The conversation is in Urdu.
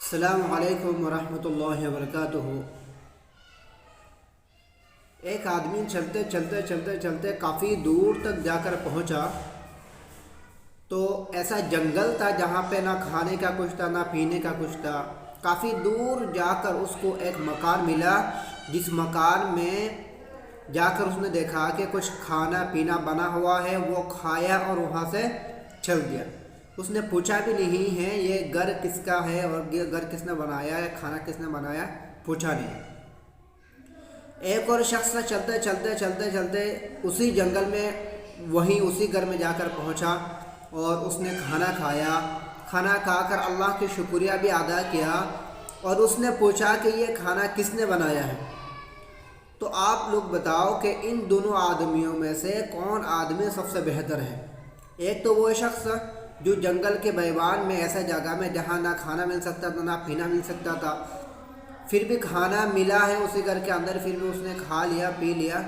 السلام علیکم ورحمۃ اللہ وبرکاتہ۔ ایک آدمی چلتے چلتے چلتے چلتے کافی دور تک جا کر پہنچا تو ایسا جنگل تھا جہاں پہ نہ کھانے کا کچھ تھا نہ پینے کا کچھ تھا۔ کافی دور جا کر اس کو ایک مکان ملا، جس مکان میں جا کر اس نے دیکھا کہ کچھ کھانا پینا بنا ہوا ہے۔ وہ کھایا اور وہاں سے چل دیا۔ اس نے پوچھا بھی نہیں ہے یہ گھر کس کا ہے اور یہ گھر کس نے بنایا ہے، کھانا کس نے بنایا، پوچھا نہیں۔ ایک اور شخص چلتے چلتے چلتے چلتے اسی جنگل میں وہیں اسی گھر میں جا کر پہنچا اور اس نے کھانا کھایا۔ کھانا کھا کر اللہ کی شکریہ بھی ادا کیا اور اس نے پوچھا کہ یہ کھانا کس نے بنایا ہے۔ تو آپ لوگ بتاؤ کہ ان دونوں آدمیوں میں سے کون آدمی سب سے بہتر ہے؟ ایک تو وہ شخص جو جنگل کے بیابان میں ایسا جگہ میں جہاں نہ کھانا مل سکتا تھا نہ پینا مل سکتا تھا، پھر بھی کھانا ملا ہے اسی گھر کے اندر، پھر بھی اس نے کھا لیا پی لیا۔